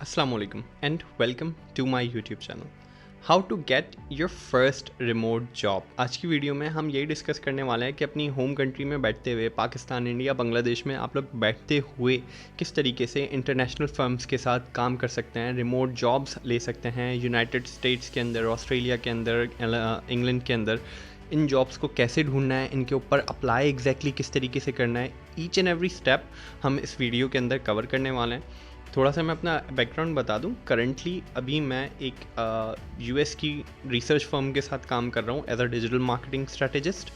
Assalamualaikum and welcome to my YouTube channel. How to get your first remote job. आज की video में हम यही डिस्कस करने वाले हैं कि अपनी होम कंट्री में बैठते हुए पाकिस्तान, इंडिया, बांग्लादेश में आप लोग बैठते हुए किस तरीके से इंटरनेशनल फर्म्स के साथ काम कर सकते हैं, रिमोट जॉब्स ले सकते हैं यूनाइटेड स्टेट्स के अंदर, ऑस्ट्रेलिया के अंदर, इंग्लैंड के अंदर। इन जॉब्स को कैसे ढूंढना है, इनके ऊपर अप्लाई एग्जैक्टली किस तरीके से करना है, ईच एंड एवरी स्टेप हम इस वीडियो के अंदर कवर करने वाले हैं। थोड़ा सा मैं अपना बैकग्राउंड बता दूं। करंटली अभी मैं एक यूएस की रिसर्च फर्म के साथ काम कर रहा हूं as a digital marketing strategist,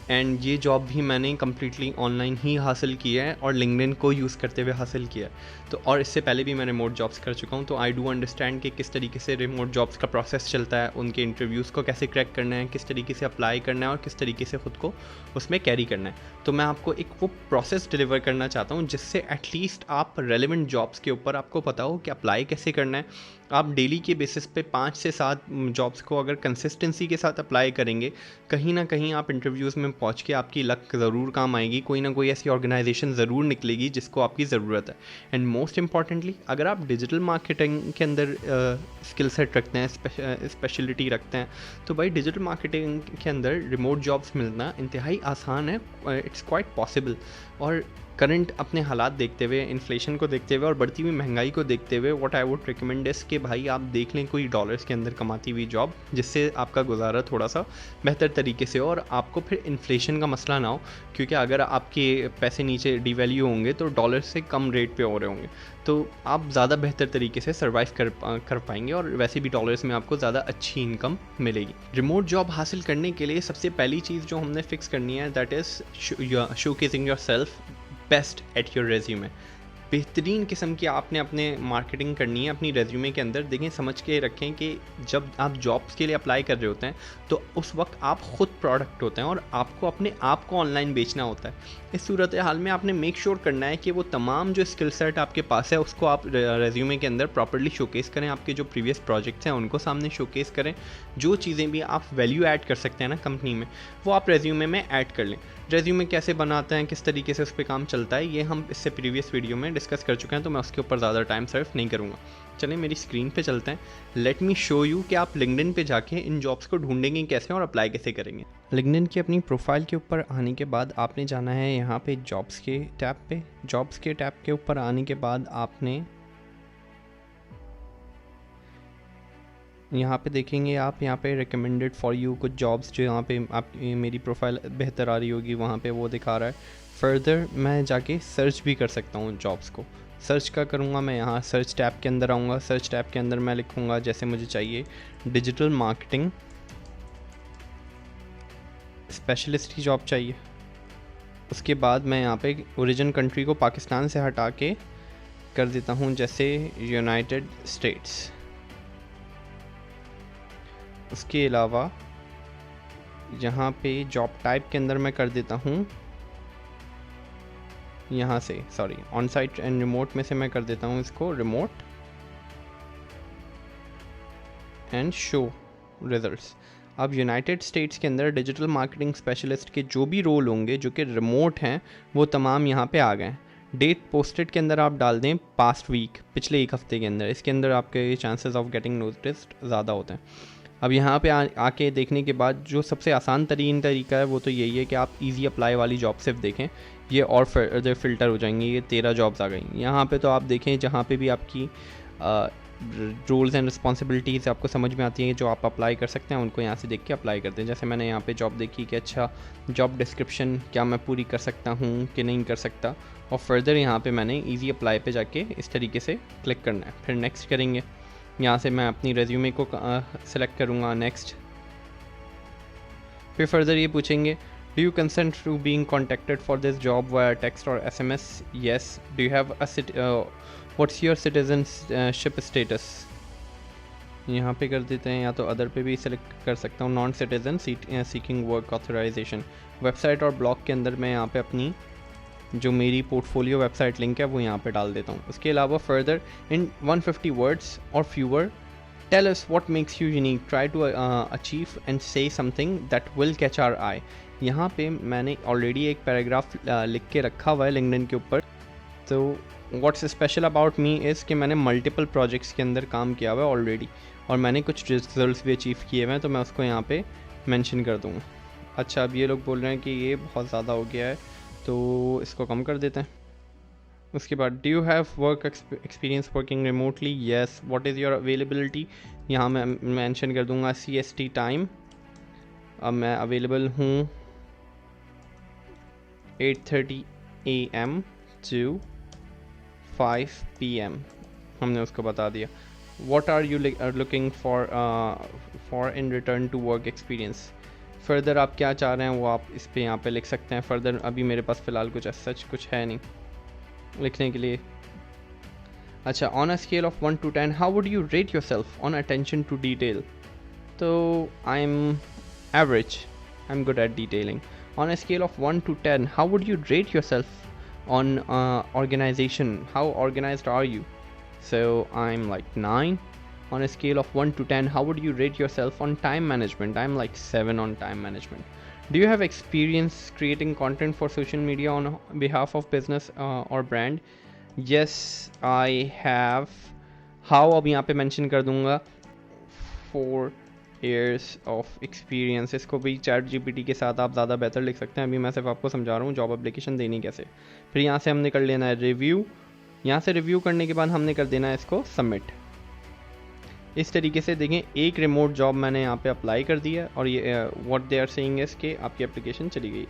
and ये जॉब भी मैंने कम्प्लीटली ऑनलाइन ही हासिल किया है और लिंक्डइन को यूज़ करते हुए हासिल किया है। तो और इससे पहले भी मैं रिमोट जॉब्स कर चुका हूँ, तो आई डू अंडरस्टैंड कि किस तरीके से रिमोट जॉब्स का प्रोसेस चलता है, उनके इंटरव्यूज़ को कैसे क्रैक करना है, किस तरीके से अप्लाई करना है और किस तरीके से ख़ुद को उसमें कैरी करना है। तो मैं आपको एक वो प्रोसेस डिलीवर करना चाहता हूँ जिससे एटलीस्ट आप रेलिवेंट जॉब्स के ऊपर आपको पता हो कि अप्लाई कैसे करना है। आप डेली के बेसिस पे 5 से 7 जॉब्स को अगर कंसिस्टेंसी के साथ अप्लाई करेंगे, कहीं ना कहीं आप इंटरव्यूज़ में पहुंच के आपकी लक ज़रूर काम आएगी, कोई ना कोई ऐसी ऑर्गेनाइजेशन ज़रूर निकलेगी जिसको आपकी ज़रूरत है। एंड मोस्ट इंपॉर्टेंटली, अगर आप डिजिटल मार्केटिंग के अंदर स्किल सेट रखते हैं, स्पेशलिटी रखते हैं, तो भाई डिजिटल मार्केटिंग के अंदर रिमोट जॉब्स मिलना इंतहाई आसान है। It's quite possible. और करंट अपने हालात देखते हुए, इन्फ्लेशन को देखते हुए और बढ़ती हुई महंगाई को देखते हुए, व्हाट आई वुड रिकमेंड इस कि भाई आप देख लें कोई डॉलर्स के अंदर कमाती हुई जॉब, जिससे आपका गुजारा थोड़ा सा बेहतर तरीके से हो और आपको फिर इन्फ्लेशन का मसला ना हो। क्योंकि अगर आपके पैसे नीचे डिवैल्यू होंगे तो डॉलर से कम रेट पे हो रहे होंगे, तो आप ज़्यादा बेहतर तरीके से सर्वाइव कर पाएंगे और वैसे भी डॉलर्स में आपको ज़्यादा अच्छी इनकम मिलेगी। रिमोट जॉब हासिल करने के लिए सबसे पहली चीज़ जो हमने फिक्स करनी है, that is showcasing yourself best at your resume. बेहतरीन किस्म की आपने अपने मार्केटिंग करनी है अपनी रेज्यूमे के अंदर। देखें, समझ के रखें कि जब आप जॉब्स के लिए अप्लाई कर रहे होते हैं तो उस वक्त आप ख़ुद प्रोडक्ट होते हैं और आपको अपने आप को ऑनलाइन बेचना होता है। इस सूरत हाल में आपने मेक श्योर करना है कि वो तमाम जो स्किल सेट आपके पास है उसको आप रेज्यूमे के अंदर प्रॉपर्ली शोकेस करें। आपके जो प्रीवियस प्रोजेक्ट्स हैं उनको सामने शोकेस करें। जो चीज़ें भी आप वैल्यू ऐड कर सकते हैं ना कंपनी में, वो आप रेज्यूमे में ऐड कर लें। रेज्यूमे कैसे बनाते हैं, किस तरीके से उस पर काम चलता है, ये हम इससे प्रीवियस वीडियो में डिस्कस कर चुके हैं, तो मैं उसके ऊपर ज़्यादा टाइम सर्फ नहीं करूँगा। चलें मेरी स्क्रीन पे चलते हैं। लेट मी शो यू कि आप लिंक्डइन पे जाके इन जॉब्स को ढूंढेंगे कैसे और अप्लाई कैसे करेंगे। लिंक्डइन की अपनी प्रोफाइल के ऊपर आने के बाद आपने जाना है यहाँ पे जॉब्स के टैब पे। जॉब्स के टैब के ऊपर आने के बाद आपने यहाँ पे देखेंगे, आप यहाँ पे रिकमेंडेड फॉर यू कुछ जॉब्स जो यहाँ पे आप मेरी प्रोफाइल बेहतर आ रही होगी वहाँ पे वो दिखा रहा है। फर्दर मैं जाके सर्च भी कर सकता हूँ जॉब्स को। सर्च का करूँगा मैं, यहाँ सर्च टैब के अंदर आऊँगा। सर्च टैब के अंदर मैं लिखूँगा जैसे मुझे चाहिए डिजिटल मार्केटिंग स्पेशलिस्ट की जॉब चाहिए। उसके बाद मैं यहाँ पे ओरिजिन कंट्री को पाकिस्तान से हटा के कर देता हूँ जैसे यूनाइटेड स्टेट्स। उसके अलावा यहाँ पे जॉब टाइप के अंदर मैं कर देता हूँ, यहाँ से ऑन साइट एंड रिमोट में से मैं कर देता हूँ इसको रिमोट एंड शो रिजल्ट्स। अब यूनाइटेड स्टेट्स के अंदर डिजिटल मार्केटिंग स्पेशलिस्ट के जो भी रोल होंगे जो कि रिमोट हैं वो तमाम यहाँ पे आ गए हैं। डेट पोस्टेड के अंदर आप डाल दें पास्ट वीक, पिछले एक हफ्ते के अंदर। इसके अंदर आपके चांसेस ऑफ गेटिंग नोटिस्ड ज़्यादा होते हैं। अब यहाँ पे आके देखने के बाद जो सबसे आसान तरीका है वो तो यही है कि आप इजी अप्लाई वाली जॉब सिर्फ देखें। ये और फ़िल्टर हो जाएंगे, ये 13 जॉब्स आ गई यहाँ पे। तो आप देखें जहाँ पे भी आपकी रूल्स एंड रिस्पॉन्सिबिलिटीज़ आपको समझ में आती हैं जो आप अप्लाई कर सकते हैं, उनको यहाँ से देख के अप्लाई करते हैं। जैसे मैंने यहाँ पे जॉब देखी कि अच्छा जॉब डिस्क्रिप्शन क्या मैं पूरी कर सकता हूँ कि नहीं कर सकता, और फर्दर यहाँ पे मैंने ईजी अप्लाई पे जाके इस तरीके से क्लिक करना है। फिर नेक्स्ट करेंगे। यहाँ से मैं अपनी रेज्यूमे को सेलेक्ट करूँगा, नेक्स्ट। फिर फर्दर ये पूछेंगे do you consent to being contacted for this job via text और SMS? Yes. Do you have what's your citizenship status? यहाँ पे कर देते हैं, या तो अदर पे भी सिलेक्ट कर सकता हूँ, non citizen seeking work authorisation. Website और ब्लॉग के अंदर मैं यहाँ पे अपनी जो मेरी पोर्टफोलियो वेबसाइट लिंक है वो यहाँ पे डाल देता हूँ। उसके अलावा further in 150 words or fewer tell us what makes you unique, try to achieve and say something that will catch our eye. यहाँ पे मैंने ऑलरेडी एक पैराग्राफ लिख के रखा हुआ है लिंक्डइन के ऊपर, तो what's special about me is कि मैंने मल्टीपल प्रोजेक्ट्स के अंदर काम किया हुआ है ऑलरेडी, और मैंने कुछ रिजल्ट्स भी अचीव किए हुए हैं, तो मैं उसको यहाँ पे मेंशन कर दूँगा। अच्छा, अब ये लोग बोल रहे हैं कि ये बहुत ज़्यादा हो गया है, तो इसको कम कर देते हैं। उसके बाद do you have work experience working remotely, yes, what is your availability, यहाँ मैं मेंशन कर दूँगा CST टाइम। अब मैं अवेलेबल हूँ 8:30 AM to 5 PM, हमने उसको बता दिया। What are you looking for in return to work experience? Further आप क्या चाह रहे हैं वो आप इस पे यहाँ पे लिख सकते हैं। फर्दर अभी मेरे पास फ़िलहाल कुछ सच कुछ है नहीं लिखने के लिए। अच्छा, on a scale of 1 to 10 how would you rate yourself on attention to detail? तो I am average, I am good at detailing. On a scale of 1 to 10 how would you rate yourself on organization, how organized are you? So I'm like 9. On a scale of 1 to 10 how would you rate yourself on time management? I'm like 7 on time management. Do you have experience creating content for social media on behalf of business or brand? Yes, I have. How अब यहाँ पे mention कर दूँगा 4 years of experience। इसको भी ChatGPT के साथ आप ज़्यादा बेहतर लिख सकते हैं, अभी मैं सिर्फ आपको समझा रहा हूँ जॉब एप्लीकेशन देनी कैसे। फिर यहाँ से हमने कर लेना है रिव्यू, यहाँ से रिव्यू करने के बाद हमने कर देना है इसको सबमिट। इस तरीके से देखें, एक रिमोट जॉब मैंने यहाँ पे अप्लाई कर दिया और ये what they are saying is कि आपकी एप्लीकेशन चली गई।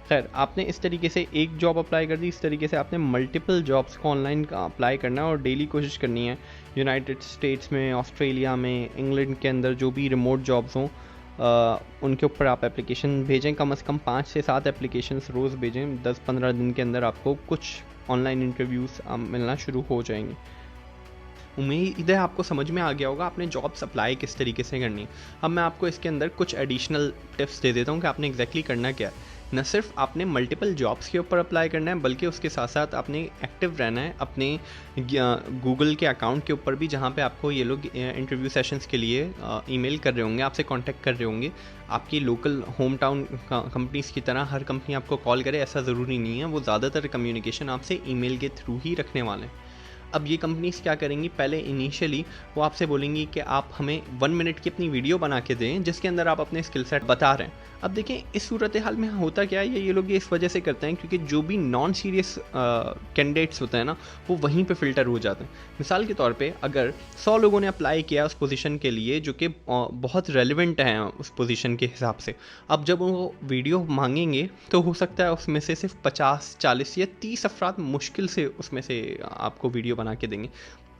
खैर, आपने इस तरीके से एक जॉब अप्लाई कर दी, इस तरीके से आपने मल्टीपल जॉब्स को ऑनलाइन का अप्लाई करना है और डेली कोशिश करनी है यूनाइटेड स्टेट्स में, ऑस्ट्रेलिया में, इंग्लैंड के अंदर जो भी रिमोट जॉब्स हों उनके ऊपर आप एप्लीकेशन भेजें। कम से कम 5 से 7 एप्लीकेशंस रोज़ भेजें। 10-15 दिन के अंदर आपको कुछ ऑनलाइन इंटरव्यूज़ मिलना शुरू हो जाएंगे। उम्मीद है आपको समझ में आ गया होगा आपने जॉब्स अप्लाई किस तरीके से करनी है। अब मैं आपको इसके अंदर कुछ एडिशनल टिप्स दे देता हूँ कि आपने एग्जैक्टली करना क्या है। न सिर्फ आपने मल्टीपल जॉब्स के ऊपर अप्लाई करना है, बल्कि उसके साथ साथ आपने एक्टिव रहना है अपने गूगल के अकाउंट के ऊपर भी, जहाँ पे आपको ये लोग इंटरव्यू सेशंस के लिए ईमेल कर रहे होंगे, आपसे कांटेक्ट कर रहे होंगे। आपकी लोकल होम टाउन कंपनीज़ की तरह हर कंपनी आपको कॉल करे ऐसा ज़रूरी नहीं है, वो ज़्यादातर कम्युनिकेशन आपसे ईमेल के थ्रू ही रखने वाले हैं। अब ये कंपनीज़ क्या करेंगी, पहले इनिशियली वो आपसे बोलेंगी कि आप हमें 1 मिनट की अपनी वीडियो बना के दें जिसके अंदर आप अपने स्किल सेट बता रहे हैं। अब देखें, इस सूरत हाल में होता क्या है, ये लोग ये इस वजह से करते हैं क्योंकि जो भी नॉन सीरियस कैंडिडेट्स होते हैं ना, वो वहीं पे फ़िल्टर हो जाते हैं। मिसाल के तौर पे अगर 100 लोगों ने अप्लाई किया उस पोजीशन के लिए जो कि बहुत रेलिवेंट हैं उस पोजीशन के हिसाब से, अब जब वो वीडियो मांगेंगे तो हो सकता है उसमें से सिर्फ 50, 40 या 30 अफराद मुश्किल से उसमें से आपको वीडियो बना के देंगे।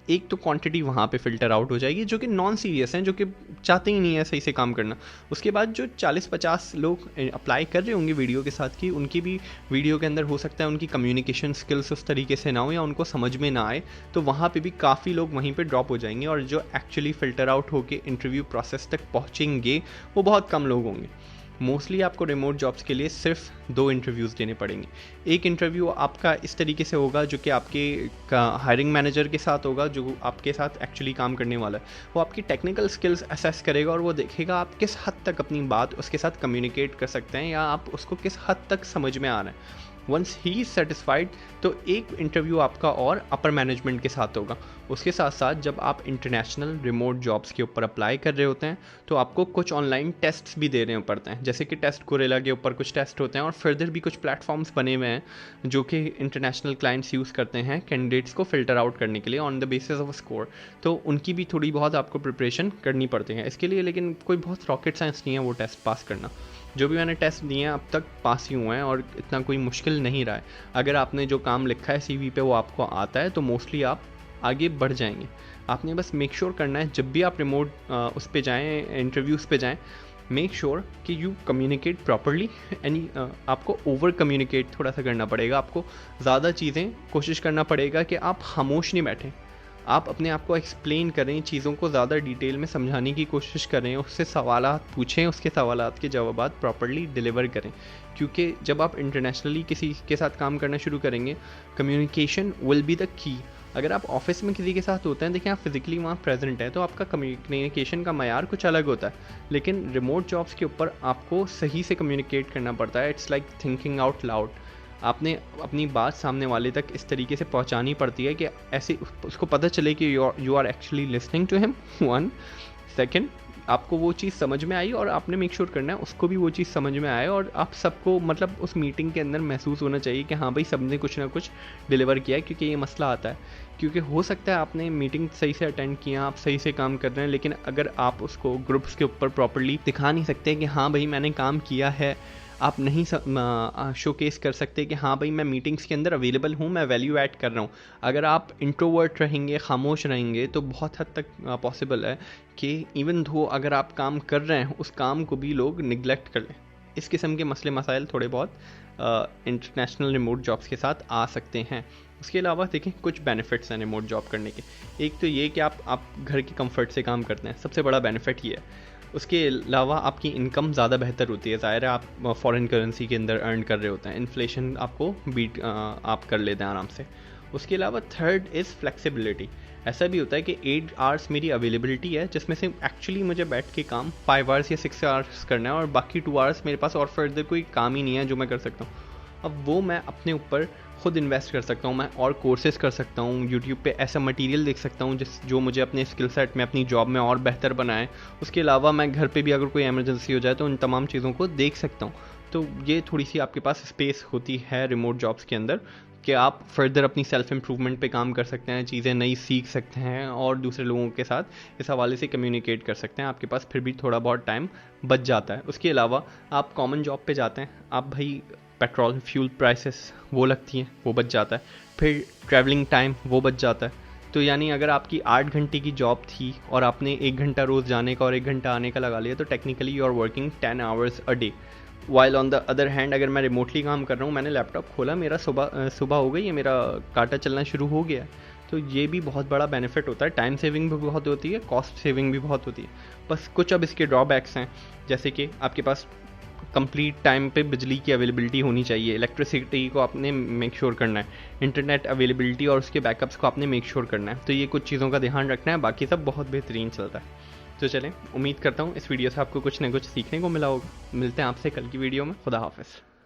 एक तो क्वांटिटी वहाँ पे फ़िल्टर आउट हो जाएगी जो कि नॉन सीरियस हैं, जो कि चाहते ही नहीं है सही से काम करना। उसके बाद जो 40-50 लोग अप्लाई कर रहे होंगे वीडियो के साथ की, उनकी भी वीडियो के अंदर हो सकता है उनकी कम्युनिकेशन स्किल्स उस तरीके से ना हो या उनको समझ में ना आए, तो वहाँ पे भी काफ़ी लोग वहीं पे ड्रॉप हो जाएंगे और जो एक्चुअली फ़िल्टर आउट होकर इंटरव्यू प्रोसेस तक पहुँचेंगे वो बहुत कम लोग होंगे। मोस्टली आपको रिमोट जॉब्स के लिए सिर्फ 2 इंटरव्यूज़ देने पड़ेंगे। एक इंटरव्यू आपका इस तरीके से होगा जो कि आपके हायरिंग मैनेजर के साथ होगा, जो आपके साथ एक्चुअली काम करने वाला है। वो आपकी टेक्निकल स्किल्स असेस करेगा और वो देखेगा आप किस हद तक अपनी बात उसके साथ कम्युनिकेट कर सकते हैं या आप उसको किस हद तक समझ में आ रहे हैं। वंस ही इज़ सेटिस्फाइड तो एक इंटरव्यू आपका और अपर मैनेजमेंट के साथ होगा। उसके साथ साथ जब आप इंटरनेशनल रिमोट जॉब्स के ऊपर अप्लाई कर रहे होते हैं तो आपको कुछ ऑनलाइन टेस्ट्स भी देने पड़ते हैं, जैसे कि टेस्ट गोरेला के ऊपर कुछ टेस्ट होते हैं और फर्दर भी कुछ प्लेटफॉर्म्स बने हुए हैं जो कि इंटरनेशनल क्लाइंट्स यूज़ करते हैं कैंडिडेट्स को फ़िल्टर आउट करने के लिए on the basis off score. तो उनकी भी थोड़ी बहुत आपको प्रिपरेशन करनी पड़ती है इसके लिए, लेकिन कोई बहुत रॉकेट साइंस नहीं है वो टेस्ट पास करना। जो भी मैंने टेस्ट दिए हैं अब तक पास ही हुए हैं और इतना कोई मुश्किल नहीं रहा है। अगर आपने जो काम लिखा है CV पे वो आपको आता है तो मोस्टली आप आगे बढ़ जाएंगे। आपने बस मेक श्योर करना है जब भी आप रिमोट उस पे जाएं, इंटरव्यूज़ पे जाएं, मेक श्योर कि यू कम्युनिकेट प्रॉपरली। यानी आपको ओवर कम्युनिकेट थोड़ा सा करना पड़ेगा, आपको ज़्यादा चीज़ें कोशिश करना पड़ेगा कि आप खामोश नहीं बैठें, आप अपने आप को एक्सप्लेन करें, चीज़ों को ज़्यादा डिटेल में समझाने की कोशिश करें, उससे सवालात पूछें, उसके सवालात के जवाबात प्रॉपर्ली डिलीवर करें। क्योंकि जब आप इंटरनेशनली किसी के साथ काम करना शुरू करेंगे, communication will be the key. अगर आप ऑफिस में किसी के साथ होते हैं, देखिए आप फिजिकली वहाँ प्रेजेंट है तो आपका कम्युनिकेशन का मयार कुछ अलग होता है, लेकिन रिमोट जॉब्स के ऊपर आपको सही से कम्युनिकेट करना पड़ता है। It's like thinking out loud. आपने अपनी बात सामने वाले तक इस तरीके से पहुंचानी पड़ती है कि ऐसे उसको पता चले कि you are actually listening to him, one. Second, आपको वो चीज़ समझ में आई और आपने मेक श्योर करना है उसको भी वो चीज़ समझ में आए, और आप सबको मतलब उस मीटिंग के अंदर महसूस होना चाहिए कि हाँ भाई सबने कुछ ना कुछ डिलीवर किया है, क्योंकि ये मसला आता है। क्योंकि हो सकता है आपने मीटिंग सही से अटेंड किया, आप सही से काम कर रहे हैं, लेकिन अगर आप उसको ग्रुप्स के ऊपर प्रॉपर्ली दिखा नहीं सकते कि हाँ भाई मैंने काम किया है, आप नहीं शोकेस कर सकते कि हाँ भाई मैं मीटिंग्स के अंदर अवेलेबल हूँ, मैं वैल्यू ऐड कर रहा हूँ। अगर आप इंट्रोवर्ट रहेंगे, खामोश रहेंगे, तो बहुत हद तक पॉसिबल है कि इवन दो अगर आप काम कर रहे हैं उस काम को भी लोग निगलेक्ट कर लें। इस किस्म के मसले मसाइल थोड़े बहुत इंटरनेशनल रिमोट जॉब्स के साथ आ सकते हैं। उसके अलावा देखें कुछ बेनिफिट्स हैं रिमोट जॉब करने के। एक तो ये कि आप घर के कंफर्ट से काम करते हैं, सबसे बड़ा बेनिफिट ये है। उसके अलावा आपकी इनकम ज़्यादा बेहतर होती है, ज़ाहिर है आप फॉरेन करेंसी के अंदर अर्न कर रहे होते हैं, इन्फ्लेशन आपको बीट आप कर लेते हैं आराम से। उसके अलावा थर्ड इज़ फ्लेक्सिबिलिटी। ऐसा भी होता है कि 8 आवर्स मेरी अवेलेबिलिटी है, जिसमें से एक्चुअली मुझे बैठ के काम 5 आवर्स या 6 आवर्स करना है, और बाकी 2 आवर्स मेरे पास और फर्दर कोई काम ही नहीं है जो मैं कर सकता हूँ। अब वो मैं अपने ऊपर खुद इन्वेस्ट कर सकता हूँ, मैं और कोर्सेज कर सकता हूँ, यूट्यूब पे ऐसा मटेरियल देख सकता हूँ जो मुझे अपने स्किल सेट में, अपनी जॉब में और बेहतर बनाए। उसके अलावा मैं घर पे भी अगर कोई इमरजेंसी हो जाए तो उन तमाम चीज़ों को देख सकता हूँ। तो ये थोड़ी सी आपके पास स्पेस होती है रिमोट जॉब्स के अंदर कि आप फर्दर अपनी सेल्फ इम्प्रूवमेंट पे काम कर सकते हैं, चीज़ें नई सीख सकते हैं और दूसरे लोगों के साथ इस हवाले से कम्युनिकेट कर सकते हैं। आपके पास फिर भी थोड़ा बहुत टाइम बच जाता है। उसके अलावा आप कॉमन जॉब पे जाते हैं, आप भाई पेट्रोल फ्यूल प्राइसेस वो लगती हैं, वो बच जाता है, फिर ट्रैवलिंग टाइम वो बच जाता है। तो यानी अगर आपकी 8 घंटे की जॉब थी और आपने 1 घंटा रोज़ जाने का और 1 घंटा आने का लगा लिया, तो technically you are working 10 hours a day. While on the other hand अगर मैं रिमोटली काम कर रहा हूँ, मैंने लैपटॉप खोला, मेरा सुबह हो गई है, मेरा कांटा चलना शुरू हो गया, तो ये भी बहुत बड़ा बेनिफिट होता है। टाइम सेविंग भी बहुत होती है, कॉस्ट सेविंग भी बहुत होती है। बस कुछ अब इसके ड्रॉबैक्स हैं, जैसे कि आपके पास कंप्लीट टाइम पे बिजली की अवेलेबिलिटी होनी चाहिए, इलेक्ट्रिसिटी को आपने मेक श्योर करना है, इंटरनेट अवेलेबिलिटी और उसके बैकअप्स को आपने मेक श्योर करना है। तो ये कुछ चीज़ों का ध्यान रखना है, बाकी सब बहुत बेहतरीन चलता है। तो चलें, उम्मीद करता हूँ इस वीडियो से आपको कुछ ना कुछ सीखने को मिला होगा। मिलते हैं आपसे कल की वीडियो में। खुदा हाफिज़।